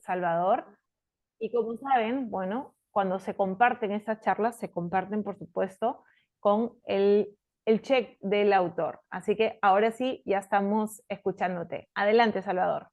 Salvador. Y como saben, bueno, cuando se comparten estas charlas, se comparten, por supuesto, con el check del autor. Así que ahora sí, ya estamos escuchándote. Adelante, Salvador.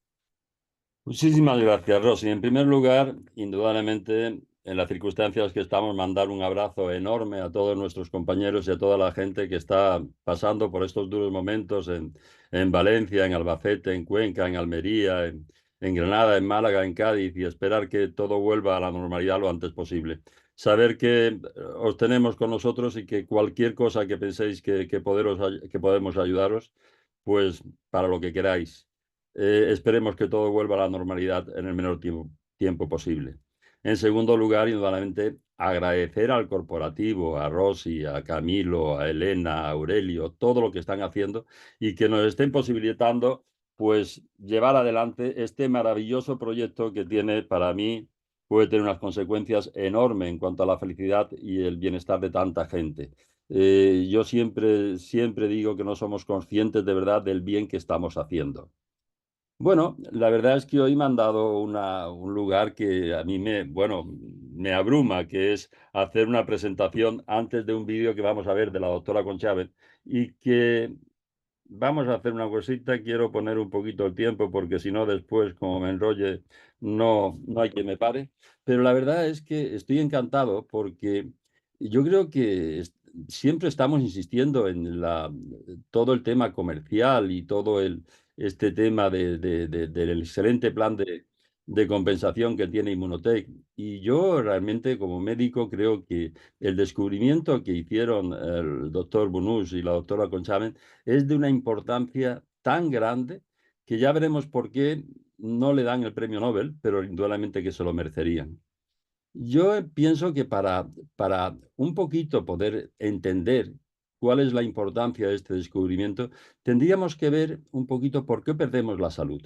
Muchísimas gracias, Rosy. En primer lugar, indudablemente, en las circunstancias que estamos, mandar un abrazo enorme a todos nuestros compañeros y a toda la gente que está pasando por estos duros momentos en Valencia, en Albacete, en Cuenca, en Almería, en Granada, en Málaga, en Cádiz, y esperar que todo vuelva a la normalidad lo antes posible. Saber que os tenemos con nosotros y que cualquier cosa que penséis que podemos ayudaros, pues para lo que queráis. Esperemos que todo vuelva a la normalidad en el menor tiempo posible. En segundo lugar, indudablemente, agradecer al corporativo, a Rosy, a Camilo, a Elena, a Aurelio, todo lo que están haciendo y que nos estén posibilitando, pues, llevar adelante este maravilloso proyecto que tiene, para mí, puede tener unas consecuencias enormes en cuanto a la felicidad y el bienestar de tanta gente. Yo siempre digo que no somos conscientes de verdad del bien que estamos haciendo. Bueno, la verdad es que hoy me han dado un lugar que a mí me abruma, que es hacer una presentación antes de un vídeo que vamos a ver de la doctora Conchaven y que vamos a hacer una cosita. Quiero poner un poquito el tiempo porque si no después, como me enrolle, no hay quien me pare. Pero la verdad es que estoy encantado porque yo creo que siempre estamos insistiendo en todo el tema comercial y todo este tema del excelente plan de compensación que tiene Inmunotech. Y yo realmente como médico creo que el descubrimiento que hicieron el doctor Bunús y la doctora Conchaven es de una importancia tan grande que ya veremos por qué no le dan el premio Nobel, pero indudablemente que se lo merecerían. Yo pienso que para un poquito poder entender cuál es la importancia de este descubrimiento, tendríamos que ver un poquito por qué perdemos la salud.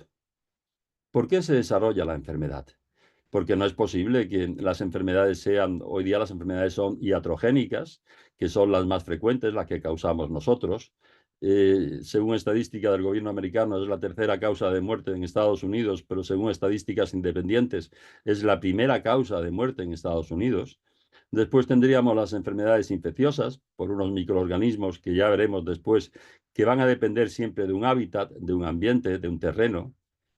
¿Por qué se desarrolla la enfermedad? Porque no es posible que las enfermedades sean, hoy día las enfermedades son iatrogénicas, que son las más frecuentes, las que causamos nosotros. Según estadística del gobierno americano, es la tercera causa de muerte en Estados Unidos, pero según estadísticas independientes, es la primera causa de muerte en Estados Unidos. Después tendríamos las enfermedades infecciosas por unos microorganismos que ya veremos después, que van a depender siempre de un hábitat, de un ambiente, de un terreno.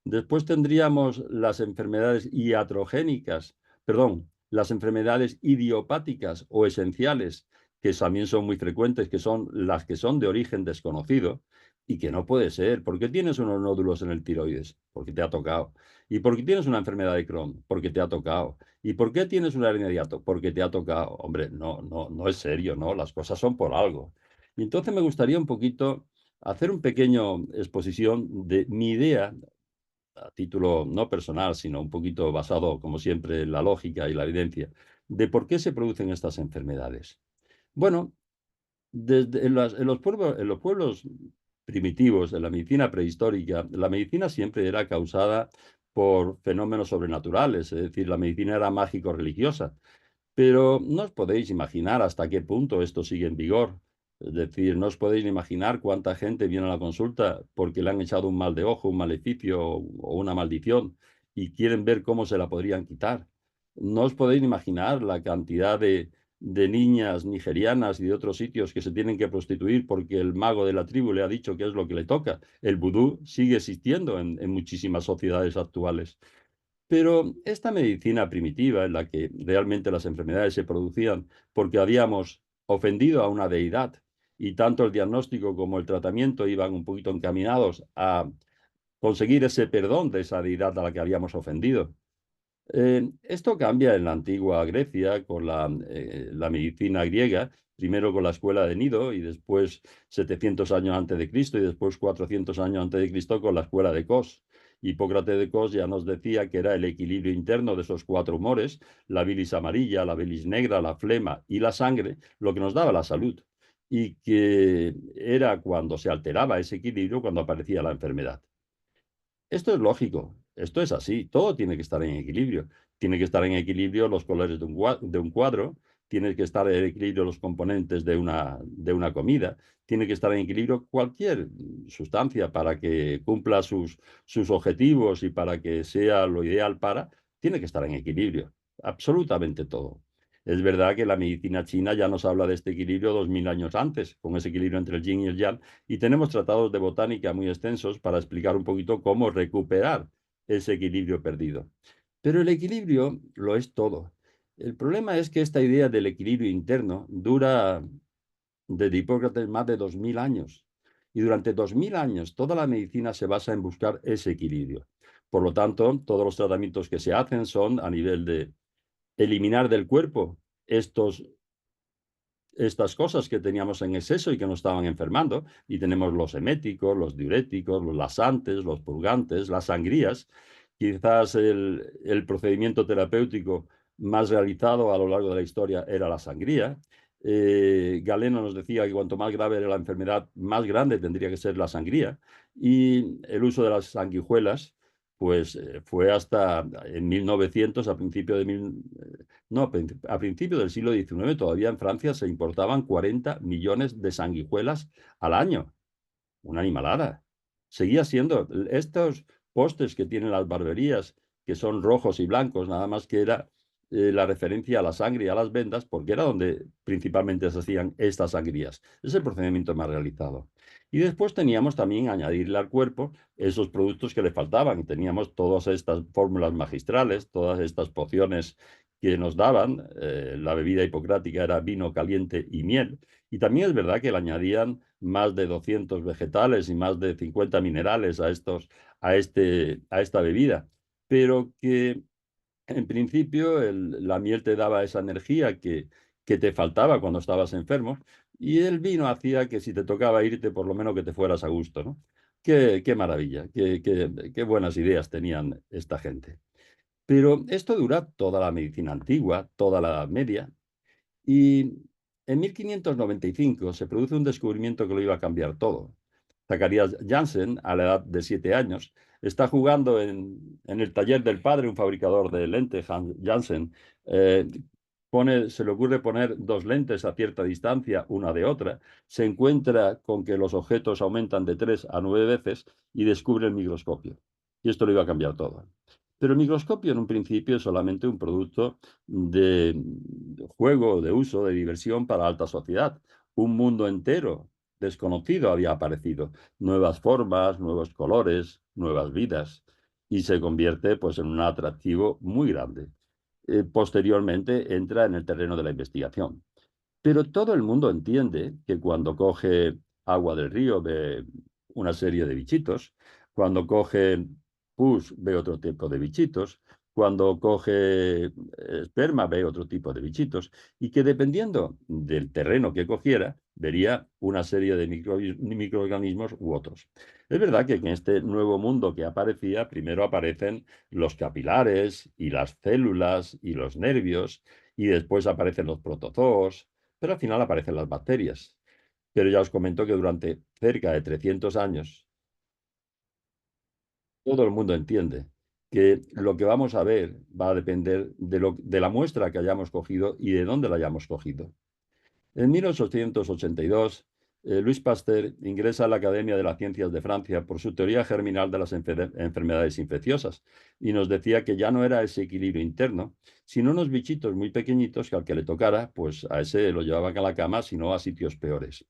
Después tendríamos las enfermedades iatrogénicas, perdón, las enfermedades idiopáticas o esenciales, que también son muy frecuentes, que son las que son de origen desconocido y que no puede ser. ¿Por qué tienes unos nódulos en el tiroides? Porque te ha tocado. ¿Y por qué tienes una enfermedad de Crohn? Porque te ha tocado. ¿Y por qué tienes una hernia de hiato? Porque te ha tocado. Hombre, no es serio, ¿no? Las cosas son por algo. Y entonces me gustaría un poquito hacer un pequeño exposición de mi idea a título no personal, sino un poquito basado, como siempre, en la lógica y la evidencia, de por qué se producen estas enfermedades. Bueno, en los pueblos primitivos, en la medicina prehistórica, la medicina siempre era causada por fenómenos sobrenaturales, es decir, la medicina era mágico-religiosa. Pero no os podéis imaginar hasta qué punto esto sigue en vigor. Es decir, no os podéis ni imaginar cuánta gente viene a la consulta porque le han echado un mal de ojo, un maleficio o una maldición y quieren ver cómo se la podrían quitar. No os podéis ni imaginar la cantidad de niñas nigerianas y de otros sitios que se tienen que prostituir porque el mago de la tribu le ha dicho qué es lo que le toca. El vudú sigue existiendo en muchísimas sociedades actuales. Pero esta medicina primitiva, en la que realmente las enfermedades se producían porque habíamos ofendido a una deidad y tanto el diagnóstico como el tratamiento iban un poquito encaminados a conseguir ese perdón de esa deidad a la que habíamos ofendido. Esto cambia en la antigua Grecia con la medicina griega, primero con la escuela de Nido y después 700 años antes de Cristo y después 400 años antes de Cristo con la escuela de Kos. Hipócrates de Kos ya nos decía que era el equilibrio interno de esos cuatro humores, la bilis amarilla, la bilis negra, la flema y la sangre, lo que nos daba la salud. Y que era cuando se alteraba ese equilibrio cuando aparecía la enfermedad. Esto es lógico, esto es así, todo tiene que estar en equilibrio. Tiene que estar en equilibrio los colores de un cuadro, tiene que estar en equilibrio los componentes de una comida, tiene que estar en equilibrio cualquier sustancia para que cumpla sus objetivos y para que sea lo ideal tiene que estar en equilibrio, absolutamente todo. Es verdad que la medicina china ya nos habla de este equilibrio 2000 años antes, con ese equilibrio entre el yin y el yang, y tenemos tratados de botánica muy extensos para explicar un poquito cómo recuperar ese equilibrio perdido. Pero el equilibrio lo es todo. El problema es que esta idea del equilibrio interno dura desde Hipócrates más de 2000 años. Y durante 2000 años toda la medicina se basa en buscar ese equilibrio. Por lo tanto, todos los tratamientos que se hacen son a nivel de eliminar del cuerpo estas cosas que teníamos en exceso y que nos estaban enfermando. Y tenemos los eméticos, los diuréticos, los laxantes, los purgantes, las sangrías. Quizás el procedimiento terapéutico más realizado a lo largo de la historia era la sangría. Galeno nos decía que cuanto más grave era la enfermedad, más grande tendría que ser la sangría. Y el uso de las sanguijuelas, pues fue hasta en 1900, a principio de no, a principios del siglo XIX todavía en Francia se importaban 40 millones de sanguijuelas al año. Una animalada. Seguía siendo estos postes que tienen las barberías, que son rojos y blancos, nada más que era la referencia a la sangre y a las vendas, porque era donde principalmente se hacían estas sangrías. Es el procedimiento más realizado. Y después teníamos también añadirle al cuerpo esos productos que le faltaban. Teníamos todas estas fórmulas magistrales, todas estas pociones que nos daban. La bebida hipocrática era vino caliente y miel. Y también es verdad que le añadían más de 200 vegetales y más de 50 minerales a esta bebida, pero que en principio la miel te daba esa energía que te faltaba cuando estabas enfermo y el vino hacía que si te tocaba irte, por lo menos que te fueras a gusto, ¿no? Qué maravilla, qué buenas ideas tenían esta gente. Pero esto dura toda la medicina antigua, toda la Edad Media, y en 1595 se produce un descubrimiento que lo iba a cambiar todo. Zacarías Janssen, a la edad de 7 años, está jugando en el taller del padre, un fabricador de lentes, Hans Janssen. eh, se le ocurre poner dos lentes a cierta distancia, una de otra. Se encuentra con que los objetos aumentan de 3 a 9 veces y descubre el microscopio. Y esto lo iba a cambiar todo. Pero el microscopio en un principio es solamente un producto de juego, de uso, de diversión para la alta sociedad. Un mundo entero desconocido había aparecido, nuevas formas, nuevos colores, nuevas vidas, y se convierte pues en un atractivo muy grande. Posteriormente entra en el terreno de la investigación. Pero todo el mundo entiende que cuando coge agua del río ve una serie de bichitos, cuando coge pus ve otro tipo de bichitos, cuando coge esperma ve otro tipo de bichitos, y que dependiendo del terreno que cogiera, vería una serie de microorganismos u otros. Es verdad que en este nuevo mundo que aparecía, primero aparecen los capilares y las células y los nervios, y después aparecen los protozoos, pero al final aparecen las bacterias. Pero ya os comento que durante cerca de 300 años todo el mundo entiende que lo que vamos a ver va a depender de la muestra que hayamos cogido y de dónde la hayamos cogido. En 1882, Louis Pasteur ingresa a la Academia de las Ciencias de Francia por su teoría germinal de las enfermedades infecciosas y nos decía que ya no era ese equilibrio interno, sino unos bichitos muy pequeñitos que al que le tocara, pues a ese lo llevaban a la cama, sino a sitios peores.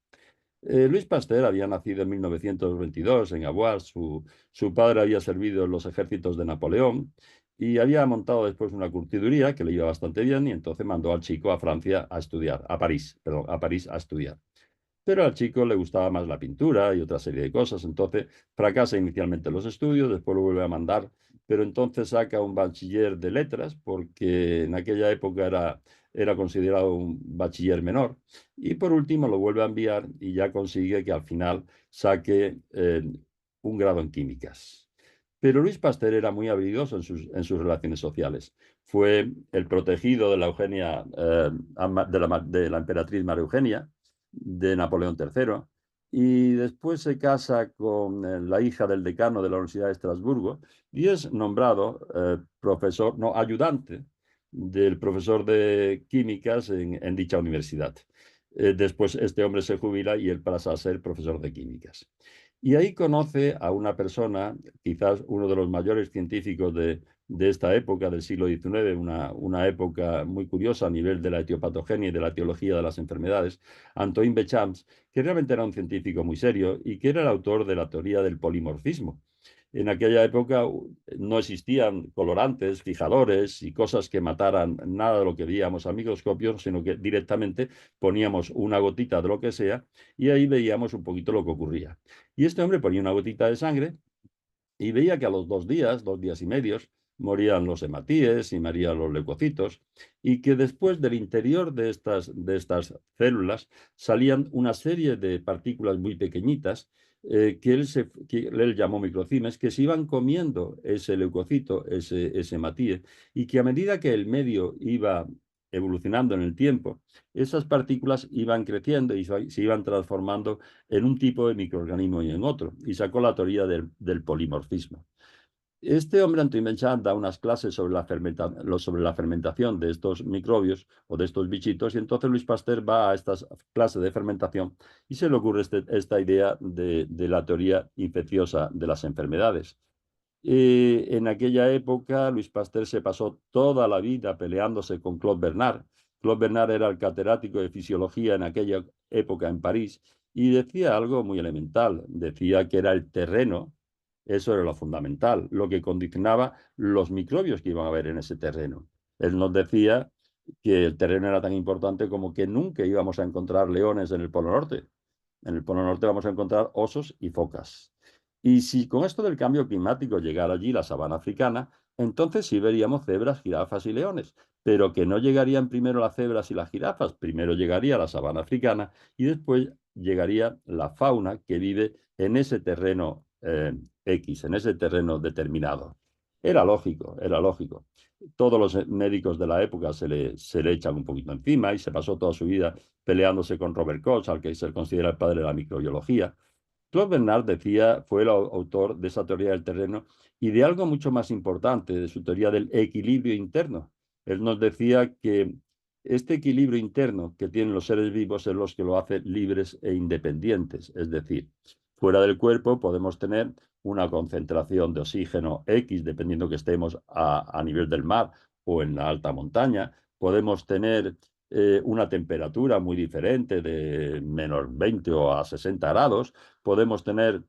Louis Pasteur había nacido en 1922 en Amboise. Su padre había servido en los ejércitos de Napoleón y había montado después una curtiduría que le iba bastante bien y entonces mandó al chico a Francia a estudiar, a París, perdón, a París a estudiar. Pero al chico le gustaba más la pintura y otra serie de cosas, entonces fracasa inicialmente en los estudios, después lo vuelve a mandar, pero entonces saca un bachiller de letras, porque en aquella época era considerado un bachiller menor, y por último lo vuelve a enviar y ya consigue que al final saque un grado en químicas. Pero Luis Pasteur era muy habilidoso en sus relaciones sociales. Fue el protegido de la Eugenia, de la emperatriz María Eugenia, de Napoleón III, y después se casa con la hija del decano de la Universidad de Estrasburgo y es nombrado profesor, no, ayudante del profesor de químicas en dicha universidad. Después este hombre se jubila y él pasa a ser profesor de químicas. Y ahí conoce a una persona, quizás uno de los mayores científicos de esta época, del siglo XIX, una época muy curiosa a nivel de la etiopatogenia y de la etiología de las enfermedades, Antoine Béchamp, que realmente era un científico muy serio y que era el autor de la teoría del polimorfismo. En aquella época no existían colorantes, fijadores y cosas que mataran nada de lo que veíamos a microscopio, sino que directamente poníamos una gotita de lo que sea y ahí veíamos un poquito lo que ocurría. Y este hombre ponía una gotita de sangre y veía que a los 2 días, 2 días y medio, morían los hematíes y morían los leucocitos, y que después del interior de estas células salían una serie de partículas muy pequeñitas que él llamó microcimes, que se iban comiendo ese leucocito, ese hematíe, y que a medida que el medio iba evolucionando en el tiempo, esas partículas iban creciendo y se iban transformando en un tipo de microorganismo y en otro, y sacó la teoría del polimorfismo. Este hombre, Antoine Béchamp, da unas clases sobre la fermentación de estos microbios o de estos bichitos, y entonces Luis Pasteur va a estas clases de fermentación y se le ocurre esta idea de la teoría infecciosa de las enfermedades. En aquella época, Luis Pasteur se pasó toda la vida peleándose con Claude Bernard. Claude Bernard era el catedrático de fisiología en aquella época en París y decía algo muy elemental. Decía que era el terreno, eso era lo fundamental, lo que condicionaba los microbios que iban a haber en ese terreno. Él nos decía que el terreno era tan importante como que nunca íbamos a encontrar leones en el Polo Norte. En el Polo Norte vamos a encontrar osos y focas. Y si con esto del cambio climático llegara allí la sabana africana, entonces sí veríamos cebras, jirafas y leones, pero que no llegarían primero las cebras y las jirafas, primero llegaría la sabana africana y después llegaría la fauna que vive en ese terreno X, en ese terreno determinado. Era lógico, era lógico. Todos los médicos de la época se le echan un poquito encima y se pasó toda su vida peleándose con Robert Koch, al que se considera el padre de la microbiología. Claude Bernard decía, fue el autor de esa teoría del terreno y de algo mucho más importante, de su teoría del equilibrio interno. Él nos decía que este equilibrio interno que tienen los seres vivos es lo que lo hace libres e independientes. Es decir, fuera del cuerpo podemos tener una concentración de oxígeno X, dependiendo que estemos a nivel del mar o en la alta montaña. Podemos tener una temperatura muy diferente de -20 o a 60 grados, podemos tener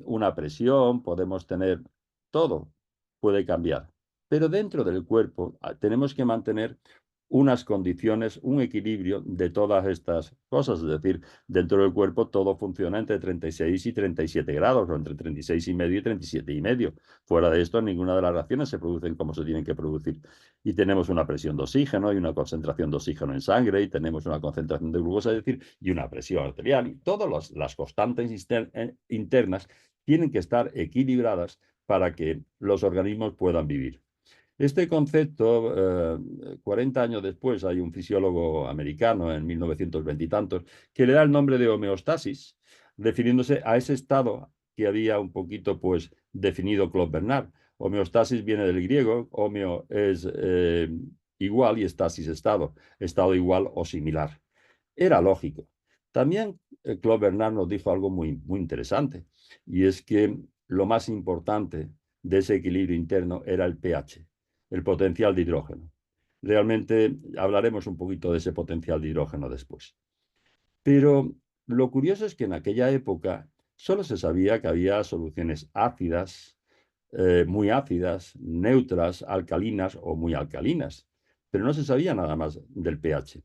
una presión, podemos tener todo, puede cambiar. Pero dentro del cuerpo tenemos que mantener unas condiciones, un equilibrio de todas estas cosas. Es decir, dentro del cuerpo todo funciona entre 36 y 37 grados, o entre 36,5 y 37,5. Fuera de esto, ninguna de las reacciones se producen como se tienen que producir. Y tenemos una presión de oxígeno y una concentración de oxígeno en sangre, y tenemos una concentración de glucosa, es decir, y una presión arterial. Y todas las constantes internas tienen que estar equilibradas para que los organismos puedan vivir. Este concepto, 40 años después, hay un fisiólogo americano en 1920 y tantos que le da el nombre de homeostasis, refiriéndose a ese estado que había un poquito pues definido Claude Bernard. Homeostasis viene del griego, homeo es igual y estasis estado, estado igual o similar. Era lógico. También Claude Bernard nos dijo algo muy, muy interesante, y es que lo más importante de ese equilibrio interno era el pH, el potencial de hidrógeno. Realmente hablaremos un poquito de ese potencial de hidrógeno después. Pero lo curioso es que en aquella época solo se sabía que había soluciones ácidas, muy ácidas, neutras, alcalinas o muy alcalinas, pero no se sabía nada más del pH.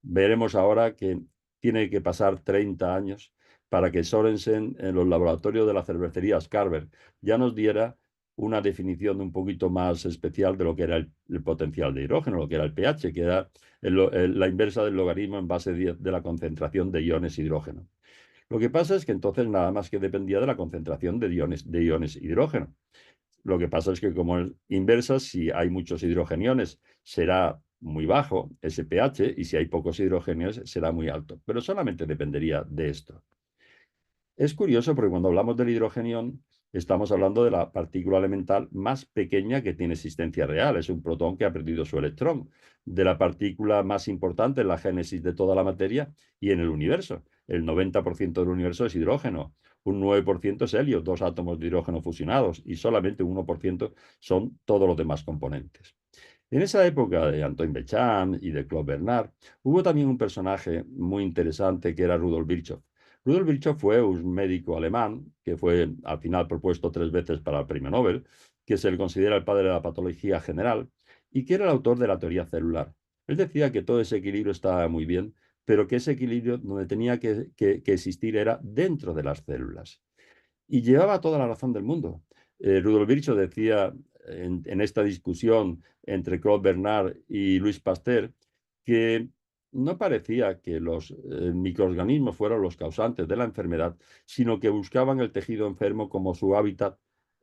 Veremos ahora que tiene que pasar 30 años para que Sorensen en los laboratorios de la cervecería Skarberg ya nos diera una definición un poquito más especial de lo que era el potencial de hidrógeno, lo que era el pH, que era la inversa del logaritmo en base de la concentración de iones hidrógeno. Lo que pasa es que entonces nada más que dependía de la concentración de iones hidrógeno. Lo que pasa es que como es inversa, si hay muchos hidrogeniones será muy bajo ese pH y si hay pocos hidrogeniones será muy alto, pero solamente dependería de esto. Es curioso porque cuando hablamos del hidrogenión Estamos hablando de la partícula elemental más pequeña que tiene existencia real. Es un protón que ha perdido su electrón. De la partícula más importante en la génesis de toda la materia y en el universo. El 90% del universo es hidrógeno. Un 9% es helio, dos átomos de hidrógeno fusionados, y solamente un 1% son todos los demás componentes. En esa época de Antoine Béchamp y de Claude Bernard, hubo también un personaje muy interesante que era Rudolf Virchow. Rudolf Virchow fue un médico alemán que fue al final propuesto 3 veces para el premio Nobel, que se le considera el padre de la patología general y que era el autor de la teoría celular. Él decía que todo ese equilibrio estaba muy bien, pero que ese equilibrio donde tenía que existir era dentro de las células. Y llevaba toda la razón del mundo. Rudolf Virchow decía en esta discusión entre Claude Bernard y Louis Pasteur que no parecía que los microorganismos fueran los causantes de la enfermedad, sino que buscaban el tejido enfermo como su hábitat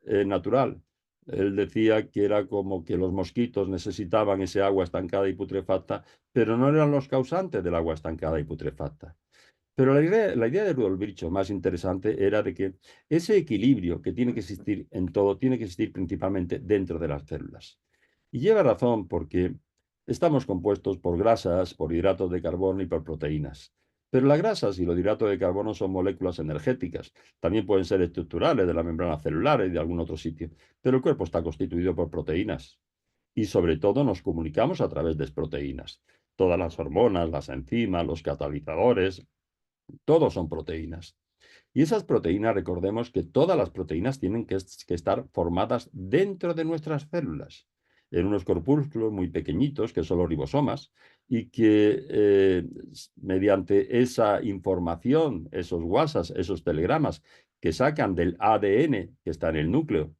natural. Él decía que era como que los mosquitos necesitaban ese agua estancada y putrefacta, pero no eran los causantes del agua estancada y putrefacta. Pero la idea de Rudolf Virchow más interesante era de que ese equilibrio que tiene que existir en todo, tiene que existir principalmente dentro de las células. Y lleva razón porque estamos compuestos por grasas, por hidratos de carbono y por proteínas. Pero las grasas y los hidratos de carbono son moléculas energéticas. También pueden ser estructurales de la membrana celular y de algún otro sitio. Pero el cuerpo está constituido por proteínas. Y sobre todo nos comunicamos a través de proteínas. Todas las hormonas, las enzimas, los catalizadores, todos son proteínas. Y esas proteínas, recordemos que todas las proteínas tienen que estar formadas dentro de nuestras células, en unos corpúsculos muy pequeñitos, que son los ribosomas, y que mediante esa información, esos WhatsApp, esos telegramas que sacan del ADN que está en el núcleo,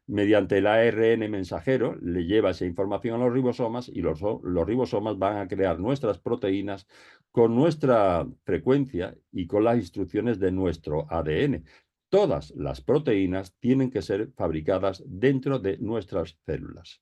mediante el ARN mensajero, le lleva esa información a los ribosomas y los ribosomas van a crear nuestras proteínas con nuestra frecuencia y con las instrucciones de nuestro ADN. Todas las proteínas tienen que ser fabricadas dentro de nuestras células.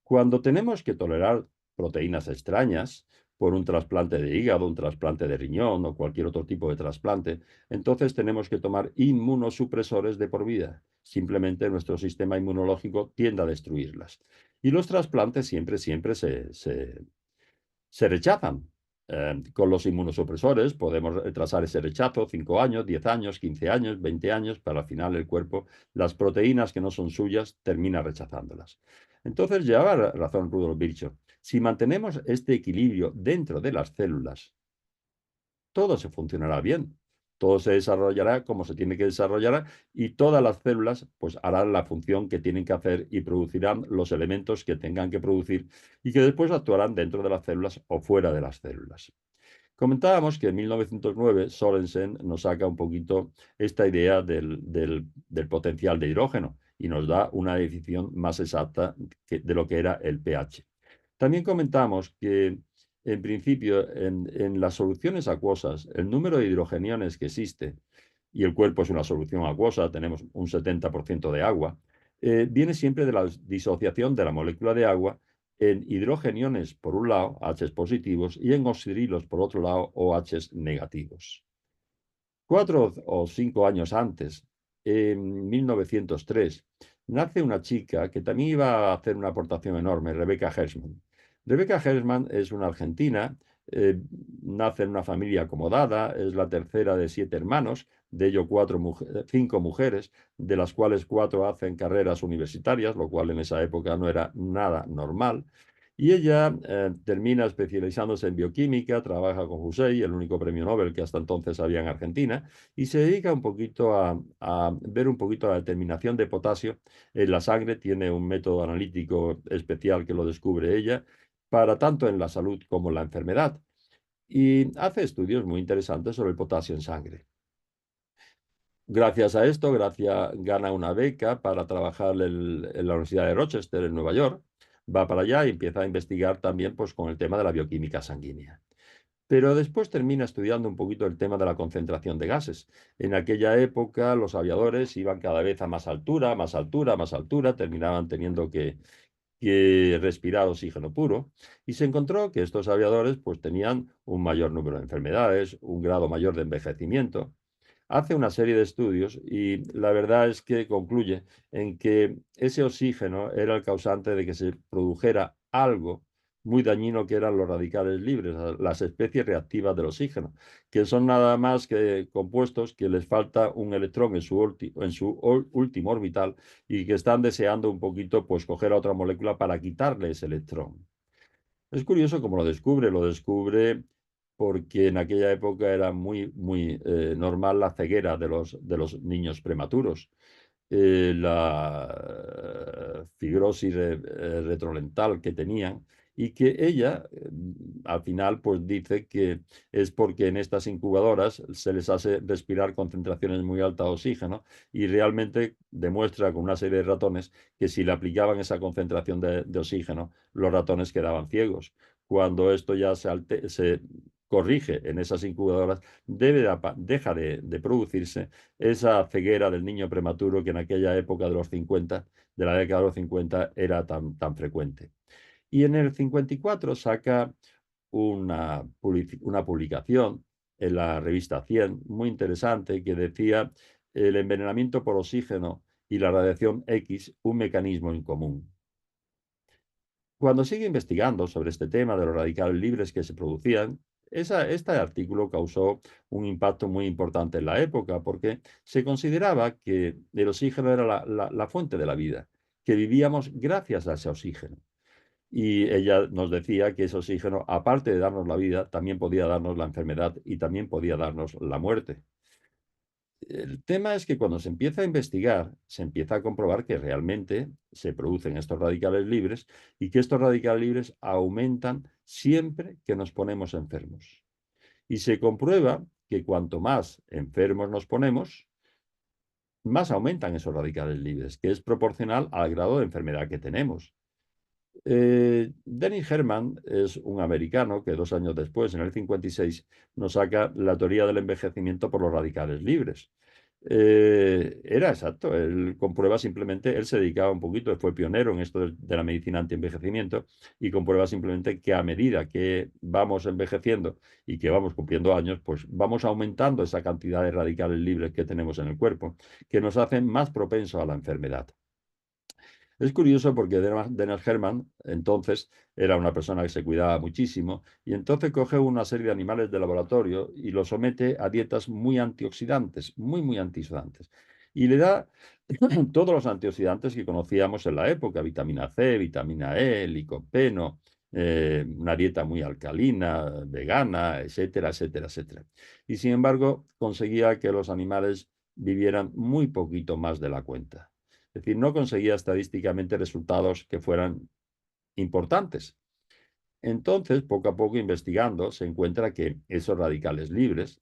Cuando tenemos que tolerar proteínas extrañas por un trasplante de hígado, un trasplante de riñón o cualquier otro tipo de trasplante, entonces tenemos que tomar inmunosupresores de por vida. Simplemente nuestro sistema inmunológico tiende a destruirlas. Y los trasplantes siempre se rechazan. Con los inmunosupresores podemos retrasar ese rechazo 5 años, 10 años, 15 años, 20 años, para al final el cuerpo, las proteínas que no son suyas, termina rechazándolas. Entonces llevaba razón Rudolf Virchow. Si mantenemos este equilibrio dentro de las células, todo se funcionará bien. Todo se desarrollará como se tiene que desarrollar y todas las células pues harán la función que tienen que hacer y producirán los elementos que tengan que producir y que después actuarán dentro de las células o fuera de las células. Comentábamos que en 1909 Sorensen nos saca un poquito esta idea del potencial de hidrógeno y nos da una definición más exacta de lo que era el pH. También comentamos que, en principio, en las soluciones acuosas, el número de hidrogeniones que existe, y el cuerpo es una solución acuosa, tenemos un 70% de agua, viene siempre de la disociación de la molécula de agua en hidrogeniones por un lado, H positivos, y en oxidrilos por otro lado, OH negativos. 4 o 5 años antes, en 1903, nace una chica que también iba a hacer una aportación enorme, Rebecca Hersman. Rebecca Hersman es una argentina, nace en una familia acomodada, es la tercera de 7 hermanos, de ellos 5 mujeres, de las cuales 4 hacen carreras universitarias, lo cual en esa época no era nada normal. Y ella termina especializándose en bioquímica, trabaja con Husey, el único premio Nobel que hasta entonces había en Argentina, y se dedica un poquito a ver un poquito la determinación de potasio en la sangre. Tiene un método analítico especial que lo descubre ella, para tanto en la salud como en la enfermedad. Y hace estudios muy interesantes sobre el potasio en sangre. Gracias a esto, gana una beca para trabajar en la Universidad de Rochester, en Nueva York. Va para allá y empieza a investigar también pues, con el tema de la bioquímica sanguínea. Pero después termina estudiando un poquito el tema de la concentración de gases. En aquella época los aviadores iban cada vez a más altura, más altura, más altura, terminaban teniendo que respirar oxígeno puro, y se encontró que estos aviadores pues, tenían un mayor número de enfermedades, un grado mayor de envejecimiento. hace una serie de estudios y la verdad es que concluye en que ese oxígeno era el causante de que se produjera algo muy dañino que eran los radicales libres, las especies reactivas del oxígeno, que son nada más que compuestos que les falta un electrón en su último orbital y que están deseando un poquito pues coger a otra molécula para quitarle ese electrón. Es curioso cómo lo descubre porque en aquella época era muy normal la ceguera de los niños prematuros, la fibrosis retrolental que tenían y que ella al final pues dice que es porque en estas incubadoras se les hace respirar concentraciones muy altas de oxígeno y realmente demuestra con una serie de ratones que si le aplicaban esa concentración de oxígeno, los ratones quedaban ciegos. Cuando esto ya se corrige en esas incubadoras, deja de producirse esa ceguera del niño prematuro que en aquella época de los 50, de la década de los 50, era tan frecuente. Y en el 54 saca una publicación en la revista 100 muy interesante que decía el envenenamiento por oxígeno y la radiación X, un mecanismo en común. Cuando sigue investigando sobre este tema de los radicales libres que se producían, este artículo causó un impacto muy importante en la época porque se consideraba que el oxígeno era la fuente de la vida, que vivíamos gracias a ese oxígeno. Y ella nos decía que ese oxígeno, aparte de darnos la vida, también podía darnos la enfermedad y también podía darnos la muerte. El tema es que cuando se empieza a investigar, se empieza a comprobar que realmente se producen estos radicales libres y que estos radicales libres aumentan siempre que nos ponemos enfermos. Y se comprueba que cuanto más enfermos nos ponemos, más aumentan esos radicales libres, que es proporcional al grado de enfermedad que tenemos. Dennis Herman es un americano que 2 años después, en el 56, nos saca la teoría del envejecimiento por los radicales libres. Era exacto, él comprueba simplemente, él se dedicaba un poquito, él fue pionero en esto de la medicina anti-envejecimiento y comprueba simplemente que a medida que vamos envejeciendo y que vamos cumpliendo años, pues vamos aumentando esa cantidad de radicales libres que tenemos en el cuerpo, que nos hacen más propensos a la enfermedad. Es curioso porque Dennis Herman entonces era una persona que se cuidaba muchísimo y entonces coge una serie de animales de laboratorio y los somete a dietas muy antioxidantes, muy antioxidantes. Y le da todos los antioxidantes que conocíamos en la época, vitamina C, vitamina E, licopeno, una dieta muy alcalina, vegana, etcétera, etcétera, etcétera. Y sin embargo, conseguía que los animales vivieran muy poquito más de la cuenta. Es decir, no conseguía estadísticamente resultados que fueran importantes. Entonces, poco a poco investigando, se encuentra que esos radicales libres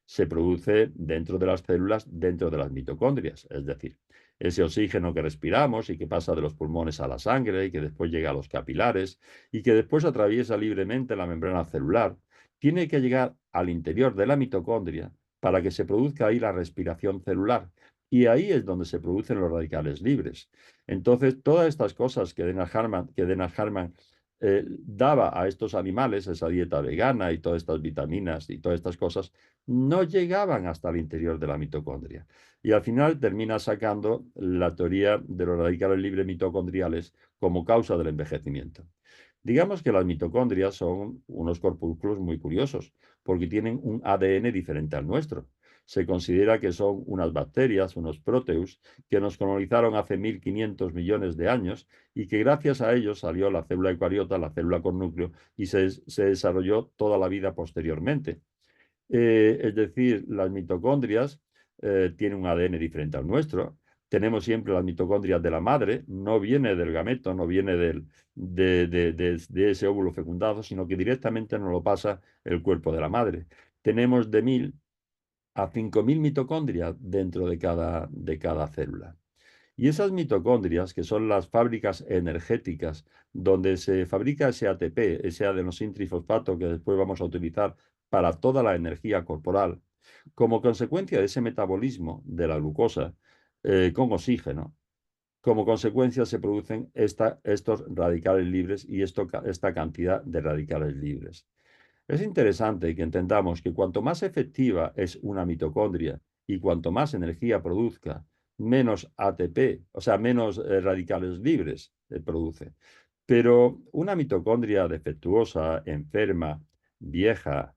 se producen dentro de las células, dentro de las mitocondrias. Es decir, ese oxígeno que respiramos y que pasa de los pulmones a la sangre y que después llega a los capilares y que después atraviesa libremente la membrana celular, tiene que llegar al interior de la mitocondria para que se produzca ahí la respiración celular. Y ahí es donde se producen los radicales libres. Entonces, todas estas cosas que Dennis Harman daba a estos animales, esa dieta vegana y todas estas vitaminas y todas estas cosas, no llegaban hasta el interior de la mitocondria. Y al final termina sacando la teoría de los radicales libres mitocondriales como causa del envejecimiento. Digamos que las mitocondrias son unos corpúsculos muy curiosos, porque tienen un ADN diferente al nuestro. Se considera que son unas bacterias, unos proteus, que nos colonizaron hace 1.500 millones de años y que gracias a ellos salió la célula eucariota, la célula con núcleo, y se desarrolló toda la vida posteriormente. Es decir, las mitocondrias tienen un ADN diferente al nuestro. Tenemos siempre las mitocondrias de la madre, no viene del gameto, no viene de ese óvulo fecundado, sino que directamente nos lo pasa el cuerpo de la madre. Tenemos de 1.000 a 5.000 mitocondrias dentro de cada célula. Y esas mitocondrias, que son las fábricas energéticas donde se fabrica ese ATP, ese adenosintrifosfato que después vamos a utilizar para toda la energía corporal, como consecuencia de ese metabolismo de la glucosa con oxígeno, como consecuencia se producen estos radicales libres y esta cantidad de radicales libres. Es interesante que entendamos que cuanto más efectiva es una mitocondria y cuanto más energía produzca, menos ATP, o sea, menos radicales libres produce. Pero una mitocondria defectuosa, enferma, vieja,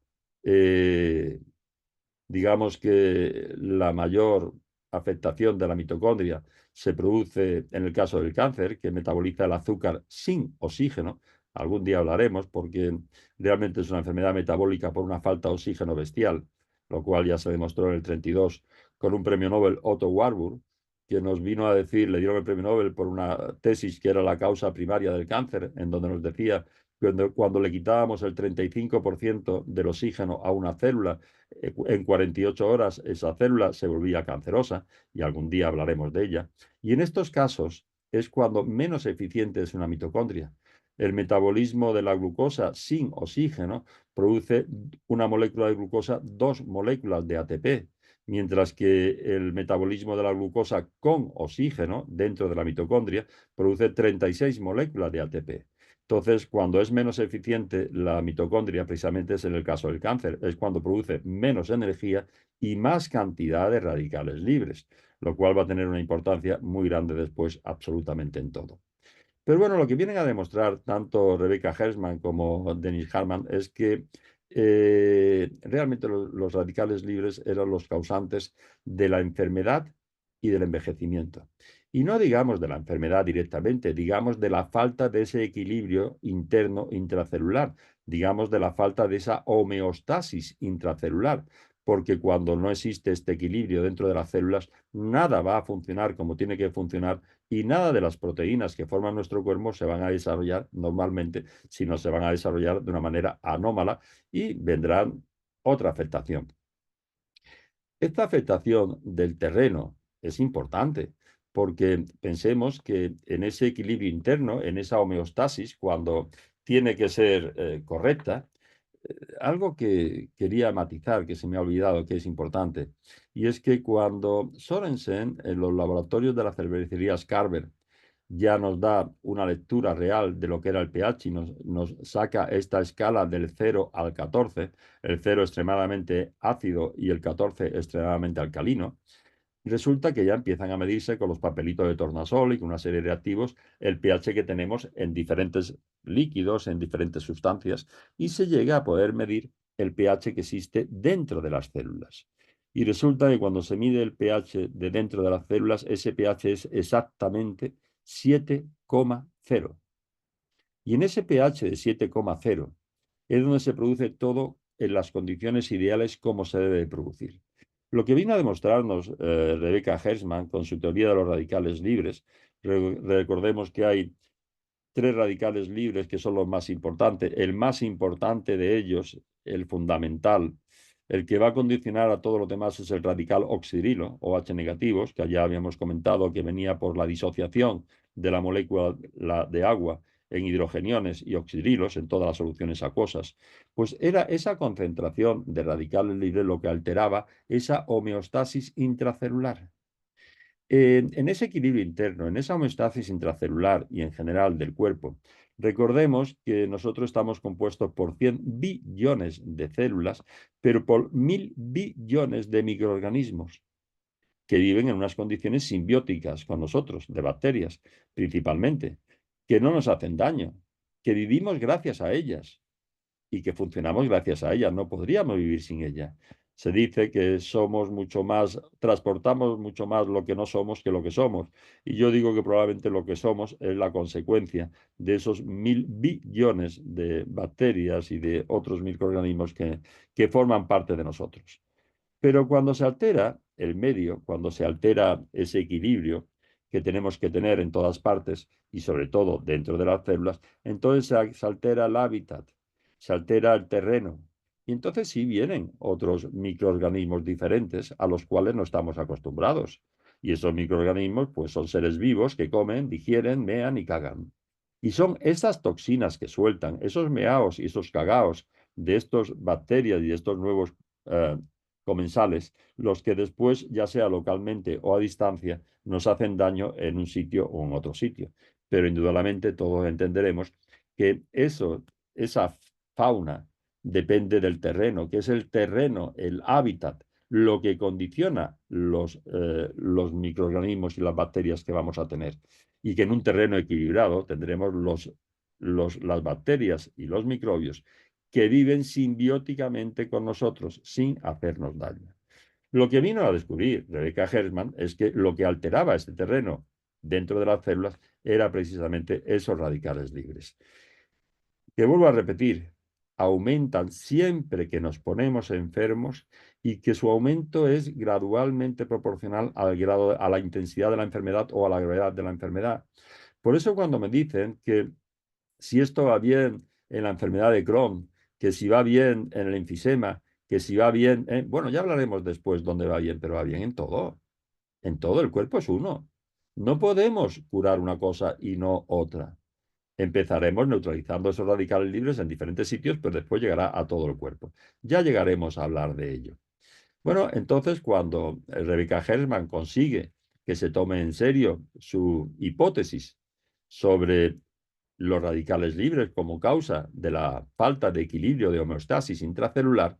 digamos que la mayor afectación de la mitocondria se produce en el caso del cáncer, que metaboliza el azúcar sin oxígeno. Algún día hablaremos porque realmente es una enfermedad metabólica por una falta de oxígeno bestial, lo cual ya se demostró en el 32 con un premio Nobel, Otto Warburg, que nos vino a decir, le dieron el premio Nobel por una tesis que era la causa primaria del cáncer, en donde nos decía que cuando le quitábamos el 35% del oxígeno a una célula, en 48 horas esa célula se volvía cancerosa, y algún día hablaremos de ella. Y en estos casos es cuando menos eficiente es una mitocondria. El metabolismo de la glucosa sin oxígeno produce una molécula de glucosa, dos moléculas de ATP, mientras que el metabolismo de la glucosa con oxígeno dentro de la mitocondria produce 36 moléculas de ATP. Entonces, cuando es menos eficiente la mitocondria, precisamente es en el caso del cáncer, es cuando produce menos energía y más cantidad de radicales libres, lo cual va a tener una importancia muy grande después absolutamente en todo. Pero bueno, lo que vienen a demostrar tanto Rebecca Hersman como Dennis Harman es que realmente los radicales libres eran los causantes de la enfermedad y del envejecimiento. Y no digamos de la enfermedad directamente, digamos de la falta de ese equilibrio interno intracelular, digamos de la falta de esa homeostasis intracelular, porque cuando no existe este equilibrio dentro de las células, nada va a funcionar como tiene que funcionar y nada de las proteínas que forman nuestro cuerpo se van a desarrollar normalmente, sino se van a desarrollar de una manera anómala y vendrán otra afectación. Esta afectación del terreno es importante porque pensemos que en ese equilibrio interno, en esa homeostasis, cuando tiene que ser correcta, algo que quería matizar, que se me ha olvidado, que es importante, y es que cuando Sorensen, en los laboratorios de la cervecería Scarver, ya nos da una lectura real de lo que era el pH y nos saca esta escala del 0 al 14, el 0 extremadamente ácido y el 14 extremadamente alcalino, resulta que ya empiezan a medirse con los papelitos de tornasol y con una serie de activos el pH que tenemos en diferentes líquidos, en diferentes sustancias, y se llega a poder medir el pH que existe dentro de las células. Y resulta que cuando se mide el pH de dentro de las células, ese pH es exactamente 7,0. Y en ese pH de 7,0 es donde se produce todo en las condiciones ideales como se debe de producir. Lo que vino a demostrarnos Rebecca Hersman con su teoría de los radicales libres, recordemos que hay tres radicales libres que son los más importantes. El más importante de ellos, el fundamental, el que va a condicionar a todos los demás es el radical oxidrilo, OH negativos, que ya habíamos comentado que venía por la disociación de la molécula de agua en hidrogeniones y oxidrilos en todas las soluciones acuosas. Pues era esa concentración de radicales libres lo que alteraba esa homeostasis intracelular. En ese equilibrio interno, en esa homeostasis intracelular y en general del cuerpo, recordemos que nosotros estamos compuestos por 100 billones de células, pero por 1000 billones de microorganismos que viven en unas condiciones simbióticas con nosotros, de bacterias principalmente, que no nos hacen daño, que vivimos gracias a ellas y que funcionamos gracias a ella. No podríamos vivir sin ella. Se dice que somos mucho más, transportamos mucho más lo que no somos que lo que somos. Y yo digo que probablemente lo que somos es la consecuencia de esos 1000 billones de bacterias y de otros microorganismos que forman parte de nosotros. Pero cuando se altera el medio, cuando se altera ese equilibrio que tenemos que tener en todas partes y sobre todo dentro de las células, entonces se altera el hábitat, se altera el terreno. Y entonces sí vienen otros microorganismos diferentes a los cuales no estamos acostumbrados. Y esos microorganismos pues son seres vivos que comen, digieren, mean y cagan. Y son esas toxinas que sueltan, esos meaos y esos cagaos de estas bacterias y de estos nuevos comensales, los que después, ya sea localmente o a distancia, nos hacen daño en un sitio o en otro sitio. Pero indudablemente todos entenderemos que esa fauna depende del terreno, que es el terreno, el hábitat, lo que condiciona los microorganismos y las bacterias que vamos a tener. Y que en un terreno equilibrado tendremos las bacterias y los microbios que viven simbióticamente con nosotros sin hacernos daño. Lo que vino a descubrir Rebecca Hersman es que lo que alteraba este terreno dentro de las células era precisamente esos radicales libres. Que vuelvo a repetir, aumentan siempre que nos ponemos enfermos y que su aumento es gradualmente proporcional al grado, a la intensidad de la enfermedad o a la gravedad de la enfermedad. Por eso cuando me dicen que si esto va bien en la enfermedad de Crohn, que si va bien en el enfisema, que si va bien, bueno, ya hablaremos después dónde va bien, pero va bien en todo, el cuerpo es uno. No podemos curar una cosa y no otra. Empezaremos neutralizando esos radicales libres en diferentes sitios, pero después llegará a todo el cuerpo. Ya llegaremos a hablar de ello. Bueno, entonces cuando Rebecca Hersman consigue que se tome en serio su hipótesis sobre los radicales libres como causa de la falta de equilibrio de homeostasis intracelular,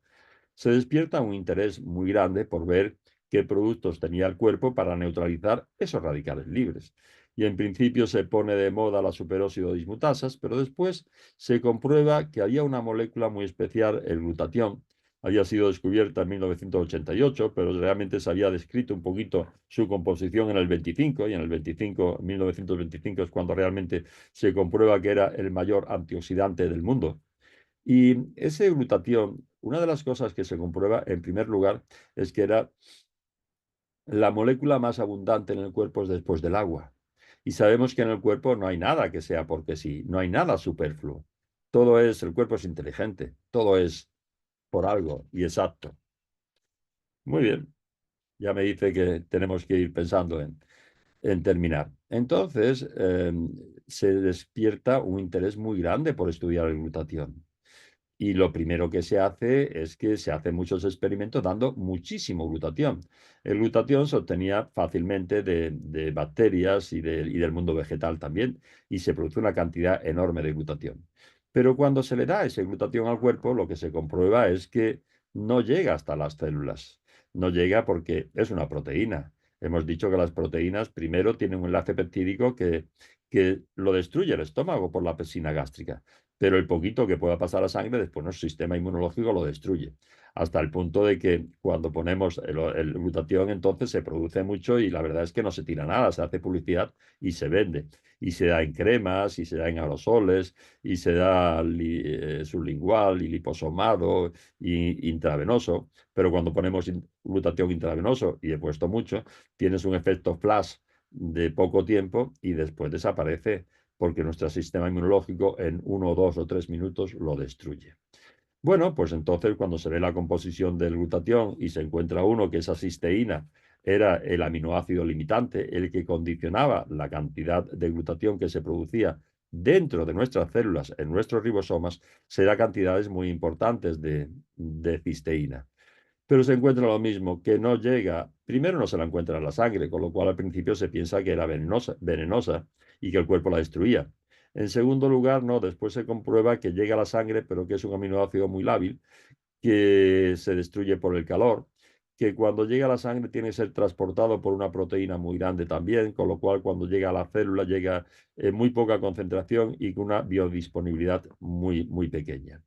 se despierta un interés muy grande por ver qué productos tenía el cuerpo para neutralizar esos radicales libres. Y en principio se pone de moda la superóxido dismutasas, pero después se comprueba que había una molécula muy especial, el glutatión. Había sido descubierta en 1988, pero realmente se había descrito un poquito su composición en el 25, y en el 25, 1925 es cuando realmente se comprueba que era el mayor antioxidante del mundo. Y ese glutatión, una de las cosas que se comprueba en primer lugar es que era la molécula más abundante en el cuerpo después del agua. Y sabemos que en el cuerpo no hay nada que sea porque sí, no hay nada superfluo. Todo es, el cuerpo es inteligente, todo es por algo y exacto. Muy bien, ya me dice que tenemos que ir pensando en terminar. Entonces, se despierta un interés muy grande por estudiar el glutatión. Y lo primero que se hace es que se hacen muchos experimentos dando muchísimo glutatión. El glutatión se obtenía fácilmente de bacterias y del mundo vegetal también, y se produce una cantidad enorme de glutatión. Pero cuando se le da ese glutatión al cuerpo, lo que se comprueba es que no llega hasta las células. No llega porque es una proteína. Hemos dicho que las proteínas primero tienen un enlace peptídico que lo destruye el estómago por la pepsina gástrica, pero el poquito que pueda pasar a sangre, después nuestro sistema inmunológico lo destruye, hasta el punto de que cuando ponemos el glutatión entonces se produce mucho y la verdad es que no se tira nada, se hace publicidad y se vende. Y se da en cremas, y se da en aerosoles, y se da sublingual y liposomado y intravenoso, pero cuando ponemos glutatión intravenoso, y he puesto mucho, tienes un efecto flash de poco tiempo y después desaparece porque nuestro sistema inmunológico en 1, 2 o 3 minutos lo destruye. Bueno, pues entonces cuando se ve la composición del glutatión y se encuentra uno que esa cisteína era el aminoácido limitante, el que condicionaba la cantidad de glutatión que se producía dentro de nuestras células, en nuestros ribosomas, será cantidades muy importantes de cisteína. Pero se encuentra lo mismo, que no llega, primero no se la encuentra en la sangre, con lo cual al principio se piensa que era venenosa y que el cuerpo la destruía. En segundo lugar, no, después se comprueba que llega a la sangre, pero que es un aminoácido muy lábil, que se destruye por el calor, que cuando llega a la sangre tiene que ser transportado por una proteína muy grande también, con lo cual cuando llega a la célula llega en muy poca concentración y con una biodisponibilidad muy, muy pequeña.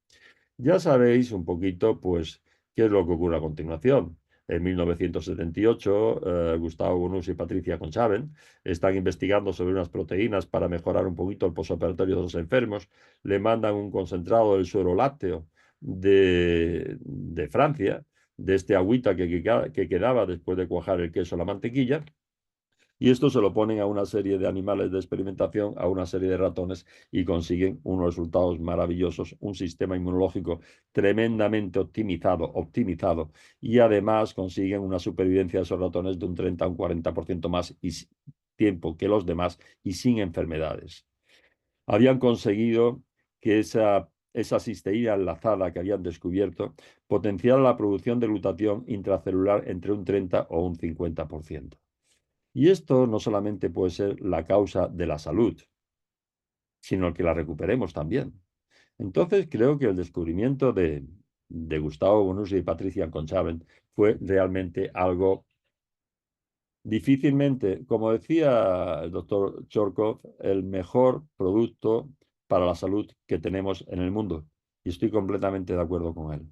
Ya sabéis un poquito, pues, qué es lo que ocurre a continuación. En 1978, Gustavo Bonus y Patricia Conchaven están investigando sobre unas proteínas para mejorar un poquito el posoperatorio de los enfermos. Le mandan un concentrado del suero lácteo de Francia, de este agüita que quedaba después de cuajar el queso o la mantequilla, y esto se lo ponen a una serie de animales de experimentación, a una serie de ratones, y consiguen unos resultados maravillosos, un sistema inmunológico tremendamente optimizado, y además consiguen una supervivencia de esos ratones de un 30 a un 40% más tiempo que los demás y sin enfermedades. Habían conseguido que esa cisteína enlazada que habían descubierto potenciara la producción de glutatión intracelular entre un 30 o un 50%. Y esto no solamente puede ser la causa de la salud, sino que la recuperemos también. Entonces creo que el descubrimiento de Gustavo Bonucci y Patricia Conchaven fue realmente algo difícilmente, como decía el doctor Chorkov, el mejor producto para la salud que tenemos en el mundo. Y estoy completamente de acuerdo con él.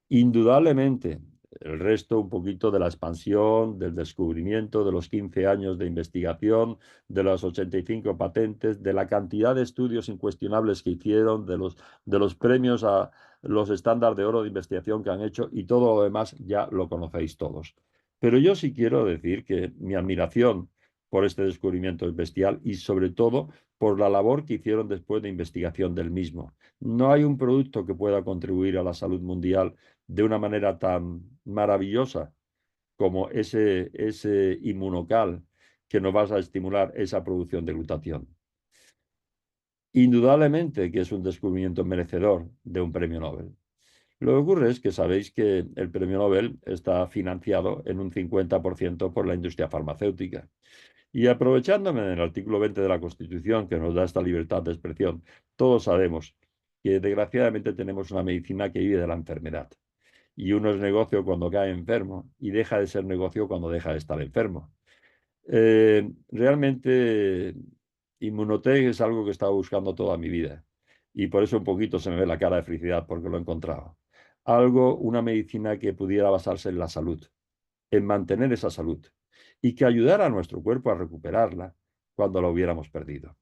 Indudablemente, el resto un poquito de la expansión, del descubrimiento, de los 15 años de investigación, de las 85 patentes, de la cantidad de estudios incuestionables que hicieron, de los premios a los estándares de oro de investigación que han hecho y todo lo demás ya lo conocéis todos. Pero yo sí quiero decir que mi admiración por este descubrimiento es bestial y sobre todo por la labor que hicieron después de investigación del mismo. No hay un producto que pueda contribuir a la salud mundial de una manera tan maravillosa como ese inmunocal que nos va a estimular esa producción de glutatión. Indudablemente que es un descubrimiento merecedor de un premio Nobel. Lo que ocurre es que sabéis que el premio Nobel está financiado en un 50% por la industria farmacéutica. Y aprovechándome del artículo 20 de la Constitución que nos da esta libertad de expresión, todos sabemos que desgraciadamente tenemos una medicina que vive de la enfermedad. Y uno es negocio cuando cae enfermo y deja de ser negocio cuando deja de estar enfermo. Realmente Inmunotech es algo que he estado buscando toda mi vida y por eso un poquito se me ve la cara de felicidad porque lo he encontrado. Algo, una medicina que pudiera basarse en la salud, en mantener esa salud y que ayudara a nuestro cuerpo a recuperarla cuando la hubiéramos perdido.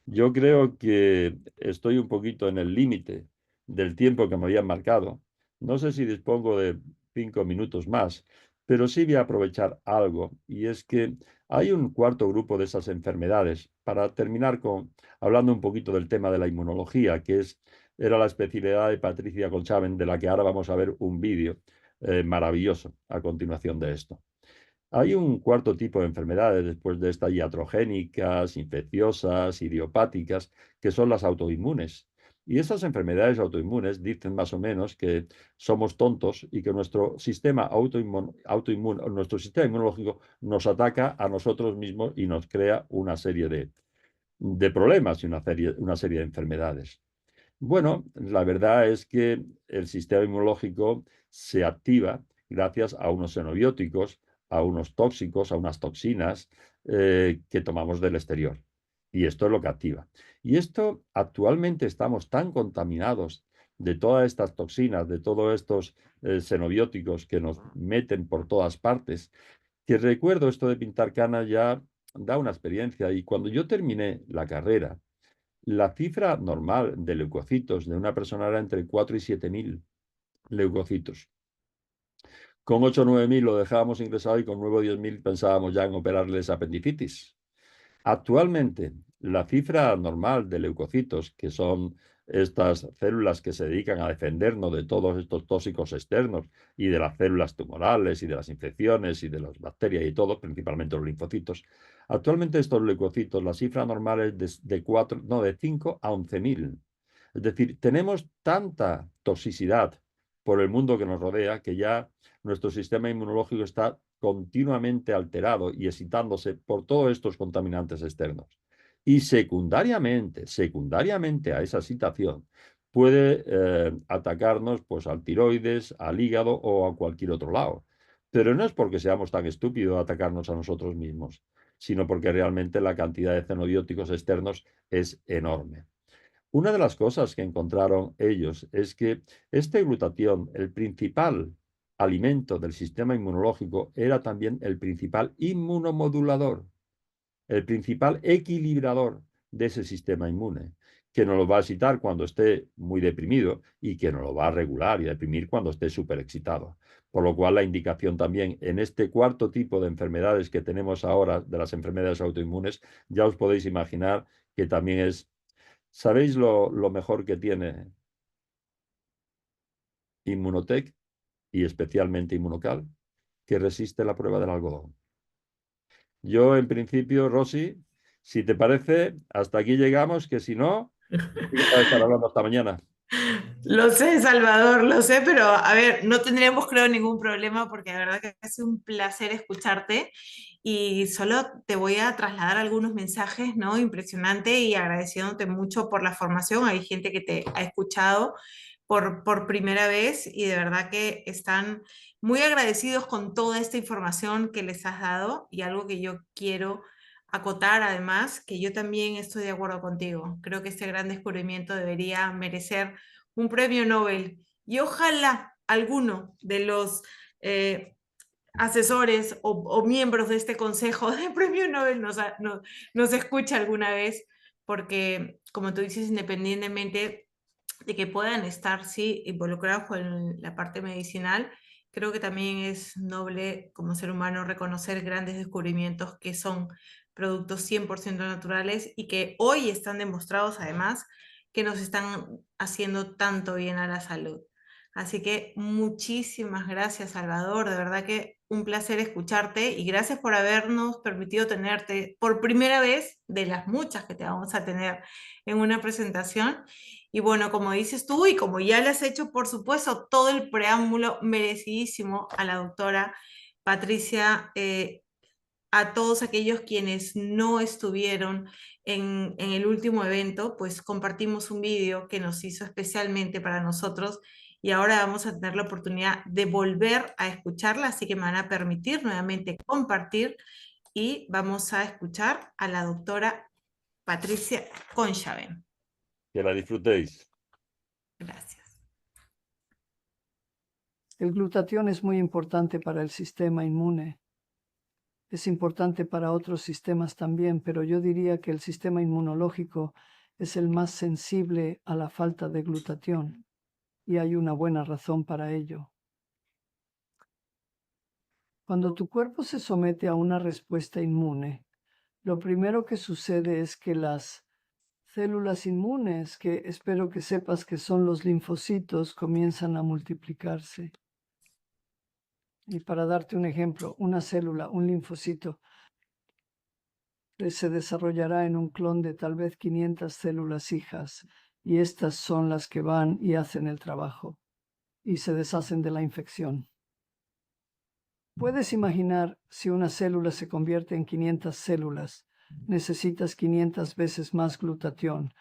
Yo creo que estoy un poquito en el límite del tiempo que me habían marcado. No sé si dispongo de 5 minutos más, pero sí voy a aprovechar algo, y es que hay un cuarto grupo de esas enfermedades, para terminar con hablando un poquito del tema de la inmunología, era la especialidad de Patricia Conchaven, de la que ahora vamos a ver un vídeo maravilloso a continuación de esto. Hay un cuarto tipo de enfermedades después de estas iatrogénicas, infecciosas, idiopáticas, que son las autoinmunes. Y estas enfermedades autoinmunes dicen más o menos que somos tontos y que nuestro sistema nuestro sistema inmunológico nos ataca a nosotros mismos y nos crea una serie de problemas y una serie de enfermedades. Bueno, la verdad es que el sistema inmunológico se activa gracias a unos xenobióticos, a unos tóxicos, a unas toxinas que tomamos del exterior. Y esto es lo que activa. Y esto actualmente estamos tan contaminados de todas estas toxinas, de todos estos xenobióticos que nos meten por todas partes, que recuerdo esto de pintar canas ya da una experiencia. Y cuando yo terminé la carrera, la cifra normal de leucocitos de una persona era entre 4 y 7.000 leucocitos. Con 8 o 9.000 lo dejábamos ingresado y con 9 o 10.000 pensábamos ya en operarles apendicitis. Actualmente, la cifra normal de leucocitos, que son estas células que se dedican a defendernos de todos estos tóxicos externos y de las células tumorales y de las infecciones y de las bacterias y todo, principalmente los linfocitos, actualmente estos leucocitos, la cifra normal es de 5 a 11.000. Es decir, tenemos tanta toxicidad por el mundo que nos rodea que ya nuestro sistema inmunológico está continuamente alterado y excitándose por todos estos contaminantes externos. Y secundariamente a esa excitación, puede atacarnos pues, al tiroides, al hígado o a cualquier otro lado. Pero no es porque seamos tan estúpidos atacarnos a nosotros mismos, sino porque realmente la cantidad de xenobióticos externos es enorme. Una de las cosas que encontraron ellos es que este glutatión, el principal alimento del sistema inmunológico, era también el principal inmunomodulador, el principal equilibrador de ese sistema inmune, que nos lo va a excitar cuando esté muy deprimido y que nos lo va a regular y deprimir cuando esté súper excitado. Por lo cual la indicación también en este cuarto tipo de enfermedades que tenemos ahora, de las enfermedades autoinmunes, ya os podéis imaginar que también es. ¿Sabéis lo mejor que tiene Inmunotech y especialmente Inmunocal? Que resiste la prueba del algodón. Yo, en principio, Rosy, si te parece, hasta aquí llegamos, que si no, vamos a estar hablando hasta mañana. Lo sé, Salvador, lo sé, pero a ver, no tendríamos creo ningún problema porque de verdad que es un placer escucharte y solo te voy a trasladar algunos mensajes, ¿no? Impresionante y agradeciéndote mucho por la formación. Hay gente que te ha escuchado, por primera vez y de verdad que están muy agradecidos con toda esta información que les has dado y algo que yo quiero acotar además, que yo también estoy de acuerdo contigo. Creo que este gran descubrimiento debería merecer un premio Nobel y ojalá alguno de los asesores o miembros de este consejo de premio Nobel nos escuche alguna vez, porque como tú dices, independientemente de que puedan estar, sí, involucrados con la parte medicinal, creo que también es noble como ser humano reconocer grandes descubrimientos que son productos 100% naturales y que hoy están demostrados además que nos están haciendo tanto bien a la salud. Así que muchísimas gracias, Salvador, de verdad que un placer escucharte y gracias por habernos permitido tenerte por primera vez de las muchas que te vamos a tener en una presentación. Y bueno, como dices tú y como ya le has hecho, por supuesto, todo el preámbulo merecidísimo a la doctora Patricia, a todos aquellos quienes no estuvieron en el último evento, pues compartimos un vídeo que nos hizo especialmente para nosotros y ahora vamos a tener la oportunidad de volver a escucharla, así que me van a permitir nuevamente compartir y vamos a escuchar a la doctora Patricia Conchaven. Que la disfrutéis. Gracias. El glutatión es muy importante para el sistema inmune. Es importante para otros sistemas también, pero yo diría que el sistema inmunológico es el más sensible a la falta de glutatión, y hay una buena razón para ello. Cuando tu cuerpo se somete a una respuesta inmune, lo primero que sucede es que las células inmunes, que espero que sepas que son los linfocitos, comienzan a multiplicarse. Y para darte un ejemplo, una célula, un linfocito, se desarrollará en un clon de tal vez 500 células hijas, y estas son las que van y hacen el trabajo, y se deshacen de la infección. Puedes imaginar si una célula se convierte en 500 células, necesitas 500 veces más glutatión.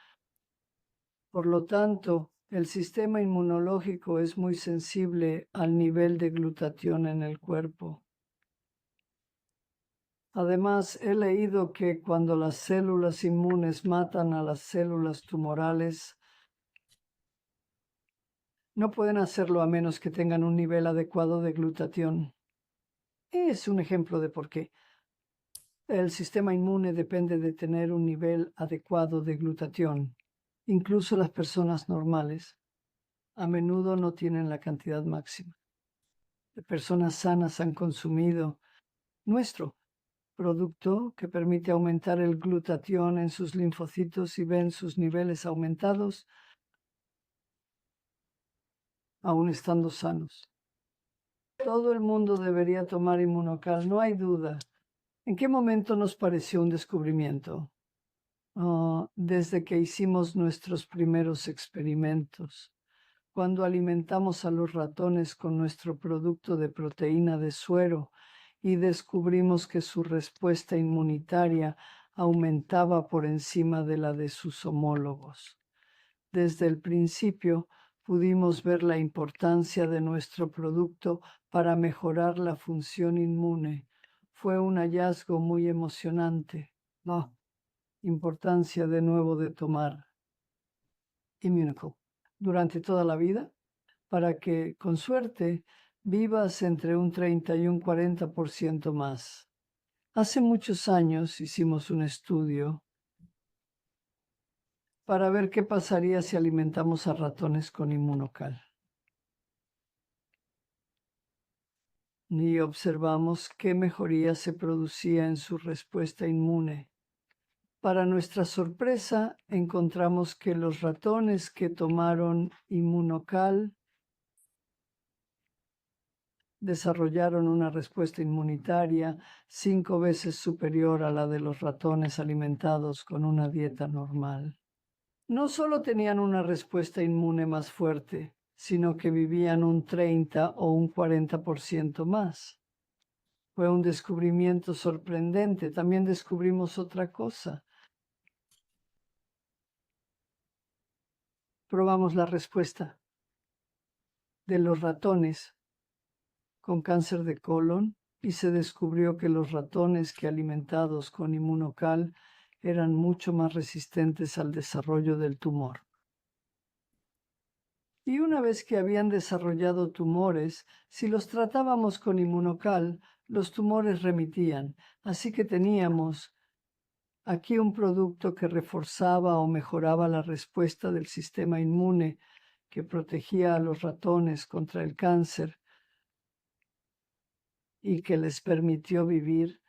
Por lo tanto, el sistema inmunológico es muy sensible al nivel de glutatión en el cuerpo. Además, he leído que cuando las células inmunes matan a las células tumorales, no pueden hacerlo a menos que tengan un nivel adecuado de glutatión. Es un ejemplo de por qué. El sistema inmune depende de tener un nivel adecuado de glutatión. Incluso las personas normales a menudo no tienen la cantidad máxima. Las personas sanas han consumido nuestro producto que permite aumentar el glutatión en sus linfocitos y ven sus niveles aumentados aún estando sanos. Todo el mundo debería tomar Inmunocal, no hay duda. ¿En qué momento nos pareció un descubrimiento? Desde que hicimos nuestros primeros experimentos. Cuando alimentamos a los ratones con nuestro producto de proteína de suero y descubrimos que su respuesta inmunitaria aumentaba por encima de la de sus homólogos. Desde el principio pudimos ver la importancia de nuestro producto para mejorar la función inmune. Fue un hallazgo muy emocionante. Importancia de nuevo de tomar Immunocal durante toda la vida para que, con suerte, vivas entre un 30 y un 40% más. Hace muchos años hicimos un estudio para ver qué pasaría si alimentamos a ratones con Immunocal. Y observamos qué mejoría se producía en su respuesta inmune. Para nuestra sorpresa, encontramos que los ratones que tomaron Immunocal desarrollaron una respuesta inmunitaria 5 veces superior a la de los ratones alimentados con una dieta normal. No solo tenían una respuesta inmune más fuerte, sino que vivían un 30 o un 40% más. Fue un descubrimiento sorprendente. También descubrimos otra cosa. Probamos la respuesta de los ratones con cáncer de colon y se descubrió que los ratones que alimentados con Immunocal eran mucho más resistentes al desarrollo del tumor. Y una vez que habían desarrollado tumores, si los tratábamos con Immunocal, los tumores remitían. Así que teníamos aquí un producto que reforzaba o mejoraba la respuesta del sistema inmune, que protegía a los ratones contra el cáncer y que les permitió vivir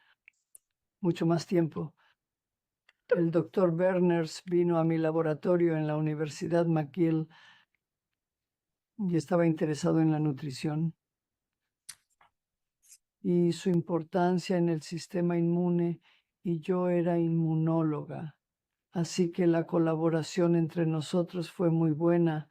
mucho más tiempo. El doctor Berners vino a mi laboratorio en la Universidad McGill y estaba interesado en la nutrición y su importancia en el sistema inmune, y yo era inmunóloga. Así que la colaboración entre nosotros fue muy buena,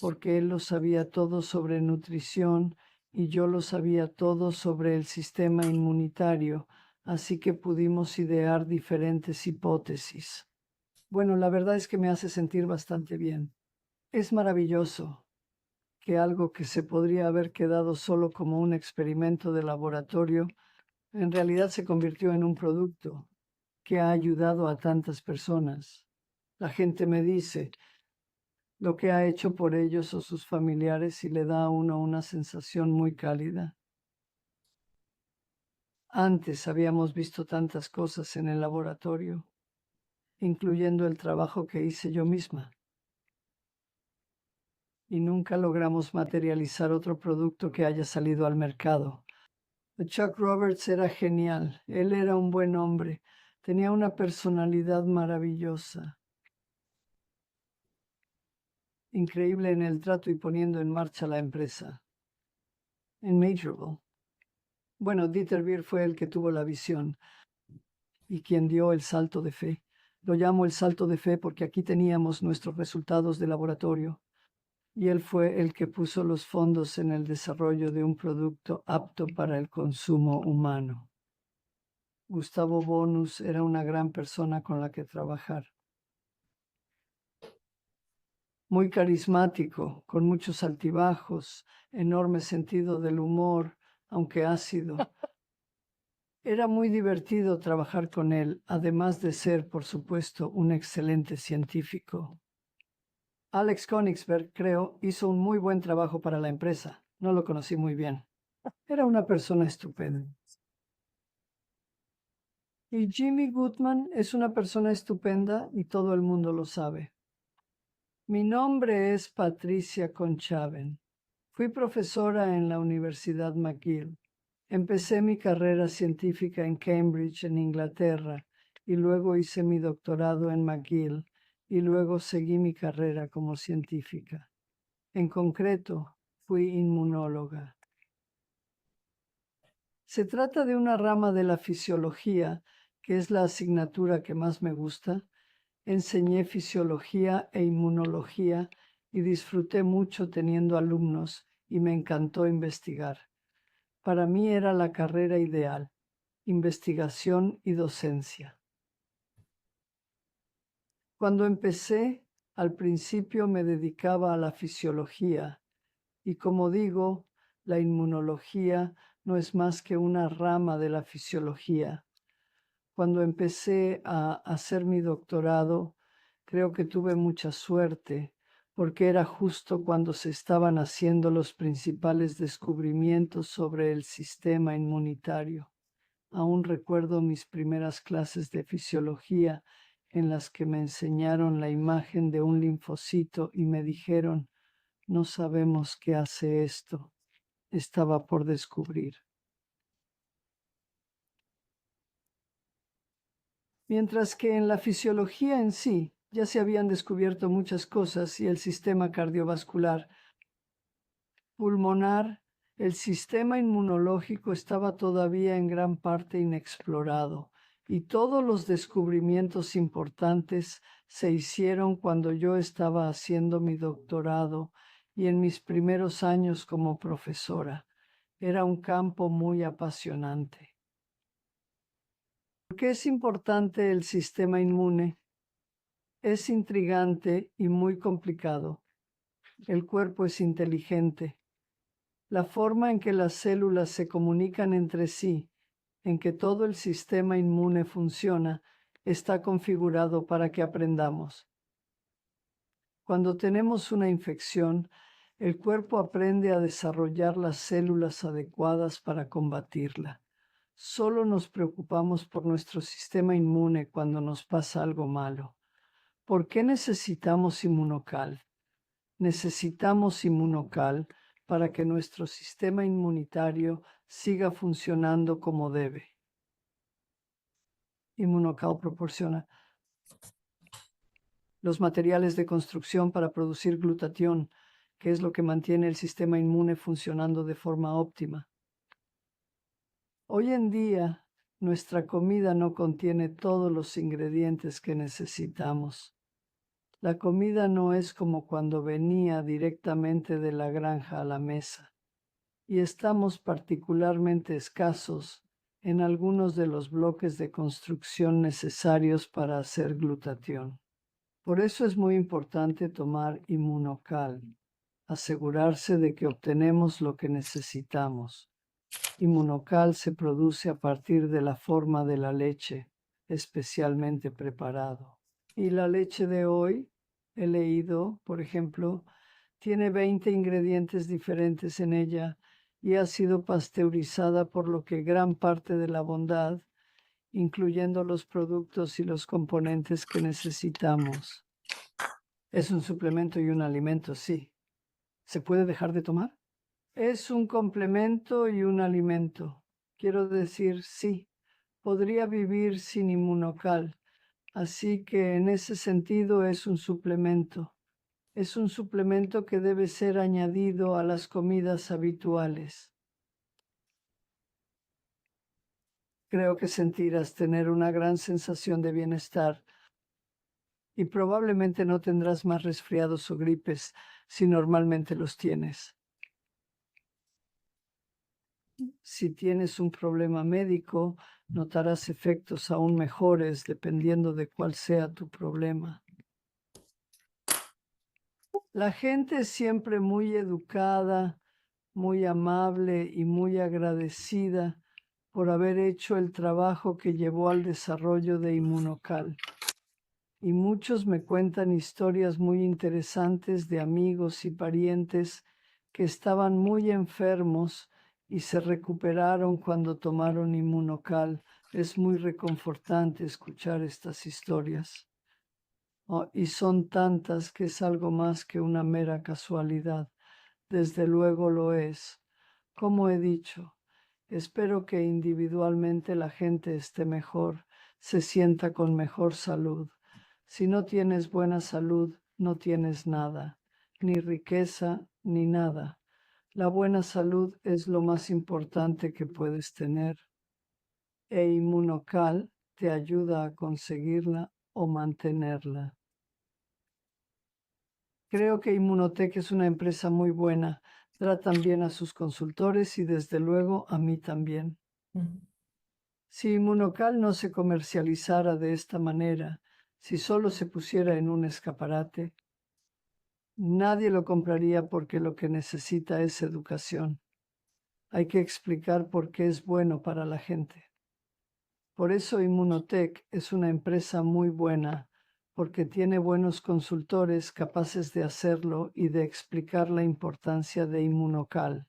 porque él lo sabía todo sobre nutrición y yo lo sabía todo sobre el sistema inmunitario, así que pudimos idear diferentes hipótesis. Bueno, la verdad es que me hace sentir bastante bien. Es maravilloso que algo que se podría haber quedado solo como un experimento de laboratorio, en realidad se convirtió en un producto que ha ayudado a tantas personas. La gente me dice lo que ha hecho por ellos o sus familiares y le da a uno una sensación muy cálida. Antes habíamos visto tantas cosas en el laboratorio, incluyendo el trabajo que hice yo misma. Y nunca logramos materializar otro producto que haya salido al mercado. Chuck Roberts era genial. Él era un buen hombre. Tenía una personalidad maravillosa. Increíble en el trato y poniendo en marcha la empresa. En Majorville. Bueno, Dieter Beer fue el que tuvo la visión y quien dio el salto de fe. Lo llamo el salto de fe porque aquí teníamos nuestros resultados de laboratorio y él fue el que puso los fondos en el desarrollo de un producto apto para el consumo humano. Gustavo Bonus era una gran persona con la que trabajar. Muy carismático, con muchos altibajos, enorme sentido del humor, aunque ácido. Era muy divertido trabajar con él, además de ser, por supuesto, un excelente científico. Alex Konigsberg, creo, hizo un muy buen trabajo para la empresa. No lo conocí muy bien. Era una persona estupenda. Y Jimmy Goodman es una persona estupenda y todo el mundo lo sabe. Mi nombre es Patricia Conchaven. Fui profesora en la Universidad McGill. Empecé mi carrera científica en Cambridge, en Inglaterra, y luego hice mi doctorado en McGill, y luego seguí mi carrera como científica. En concreto, fui inmunóloga. Se trata de una rama de la fisiología, que es la asignatura que más me gusta. Enseñé fisiología e inmunología y disfruté mucho teniendo alumnos y me encantó investigar. Para mí era la carrera ideal, investigación y docencia. Cuando empecé, al principio me dedicaba a la fisiología y, como digo, la inmunología no es más que una rama de la fisiología. Cuando empecé a hacer mi doctorado, creo que tuve mucha suerte, porque era justo cuando se estaban haciendo los principales descubrimientos sobre el sistema inmunitario. Aún recuerdo mis primeras clases de fisiología en las que me enseñaron la imagen de un linfocito y me dijeron, no sabemos qué hace esto. Estaba por descubrir. Mientras que en la fisiología en sí ya se habían descubierto muchas cosas y el sistema cardiovascular, pulmonar, el sistema inmunológico estaba todavía en gran parte inexplorado y todos los descubrimientos importantes se hicieron cuando yo estaba haciendo mi doctorado y en mis primeros años como profesora. Era un campo muy apasionante. ¿Por qué es importante el sistema inmune? Es intrigante y muy complicado. El cuerpo es inteligente. La forma en que las células se comunican entre sí, en que todo el sistema inmune funciona, está configurado para que aprendamos. Cuando tenemos una infección, el cuerpo aprende a desarrollar las células adecuadas para combatirla. Solo nos preocupamos por nuestro sistema inmune cuando nos pasa algo malo. ¿Por qué necesitamos Immunocal? Necesitamos Immunocal para que nuestro sistema inmunitario siga funcionando como debe. Immunocal proporciona los materiales de construcción para producir glutatión, que es lo que mantiene el sistema inmune funcionando de forma óptima. Hoy en día, nuestra comida no contiene todos los ingredientes que necesitamos. La comida no es como cuando venía directamente de la granja a la mesa, y estamos particularmente escasos en algunos de los bloques de construcción necesarios para hacer glutatión. Por eso es muy importante tomar Immunocal, asegurarse de que obtenemos lo que necesitamos. Immunocal se produce a partir de la forma de la leche, especialmente preparado. Y la leche de hoy, he leído, por ejemplo, tiene 20 ingredientes diferentes en ella y ha sido pasteurizada, por lo que gran parte de la bondad, incluyendo los productos y los componentes que necesitamos. Es un suplemento y un alimento, sí. ¿Se puede dejar de tomar? Es un complemento y un alimento. Quiero decir, sí, podría vivir sin Immunocal, así que en ese sentido es un suplemento. Es un suplemento que debe ser añadido a las comidas habituales. Creo que sentirás tener una gran sensación de bienestar y probablemente no tendrás más resfriados o gripes si normalmente los tienes. Si tienes un problema médico, notarás efectos aún mejores dependiendo de cuál sea tu problema. La gente es siempre muy educada, muy amable y muy agradecida por haber hecho el trabajo que llevó al desarrollo de Immunocal. Y muchos me cuentan historias muy interesantes de amigos y parientes que estaban muy enfermos y se recuperaron cuando tomaron Immunocal. Es muy reconfortante escuchar estas historias. Y son tantas que es algo más que una mera casualidad. Desde luego lo es. Como he dicho, espero que individualmente la gente esté mejor, se sienta con mejor salud. Si no tienes buena salud, no tienes nada, ni riqueza, ni nada. La buena salud es lo más importante que puedes tener. E Immunocal te ayuda a conseguirla o mantenerla. Creo que Immunotech es una empresa muy buena. Tratan bien a sus consultores y desde luego a mí también. Si Immunocal no se comercializara de esta manera, si solo se pusiera en un escaparate, nadie lo compraría porque lo que necesita es educación. Hay que explicar por qué es bueno para la gente. Por eso Immunotech es una empresa muy buena, porque tiene buenos consultores capaces de hacerlo y de explicar la importancia de Immunocal.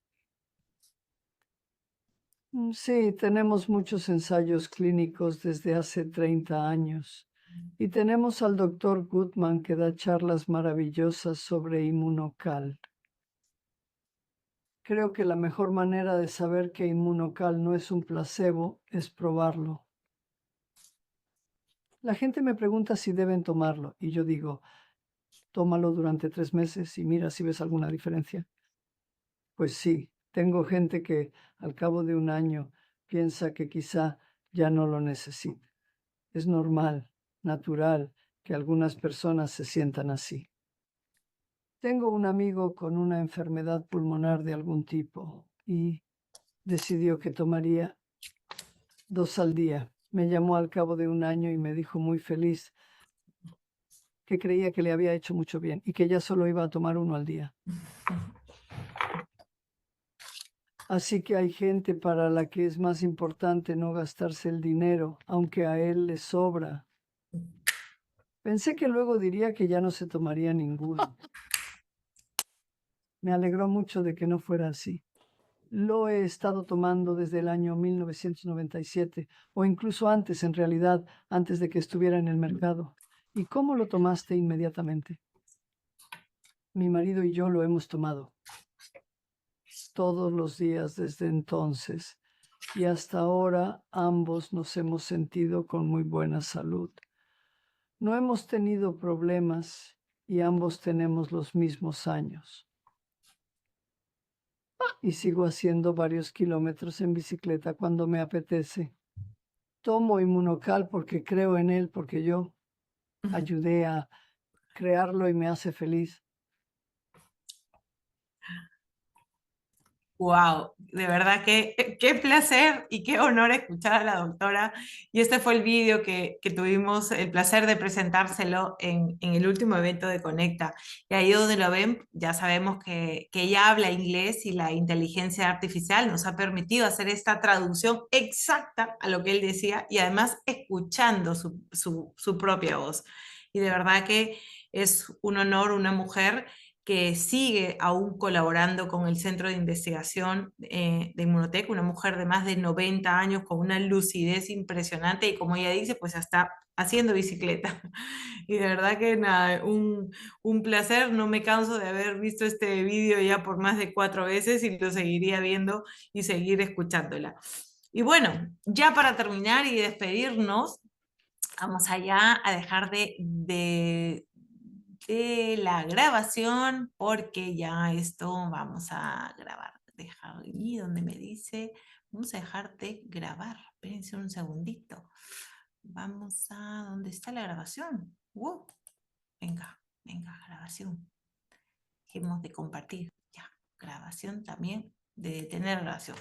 Sí, tenemos muchos ensayos clínicos desde hace 30 años y tenemos al doctor Goodman que da charlas maravillosas sobre Immunocal. Creo que la mejor manera de saber que Immunocal no es un placebo es probarlo. La gente me pregunta si deben tomarlo y yo digo, tómalo durante 3 meses y mira si ves alguna diferencia. Pues sí, tengo gente que al cabo de un año piensa que quizá ya no lo necesita. Es normal, natural, que algunas personas se sientan así. Tengo un amigo con una enfermedad pulmonar de algún tipo y decidió que tomaría 2 al día. Me llamó al cabo de un año y me dijo muy feliz que creía que le había hecho mucho bien y que ya solo iba a tomar 1 al día. Así que hay gente para la que es más importante no gastarse el dinero, aunque a él le sobra. Pensé que luego diría que ya no se tomaría ninguno. Me alegró mucho de que no fuera así. Lo he estado tomando desde el año 1997, o incluso antes, en realidad, antes de que estuviera en el mercado. ¿Y cómo lo tomaste inmediatamente? Mi marido y yo lo hemos tomado todos los días desde entonces, y hasta ahora ambos nos hemos sentido con muy buena salud. No hemos tenido problemas y ambos tenemos los mismos años. Y sigo haciendo varios kilómetros en bicicleta cuando me apetece. Tomo Inmunocal porque creo en él, porque yo ayudé a crearlo y me hace feliz. Wow, de verdad que qué placer y qué honor escuchar a la doctora. Y este fue el vídeo que tuvimos el placer de presentárselo en el último evento de Conecta. Y ahí donde lo ven, ya sabemos que ella habla inglés y la inteligencia artificial nos ha permitido hacer esta traducción exacta a lo que él decía y además escuchando su propia voz. Y de verdad que es un honor una mujer que sigue aún colaborando con el Centro de Investigación de Inmunotech, una mujer de más de 90 años con una lucidez impresionante y como ella dice, pues hasta haciendo bicicleta. Y de verdad que nada, un placer, no me canso de haber visto este vídeo ya por más de 4 veces y lo seguiría viendo y seguir escuchándola. Y bueno, ya para terminar y despedirnos, vamos allá a dejar de la grabación porque ya esto vamos a grabar. Deja ahí donde me dice, vamos a dejar de grabar. Espérense un segundito. Vamos a, ¿dónde está la grabación? Venga, venga, grabación. Dejemos de compartir. Ya, grabación también, de tener grabación.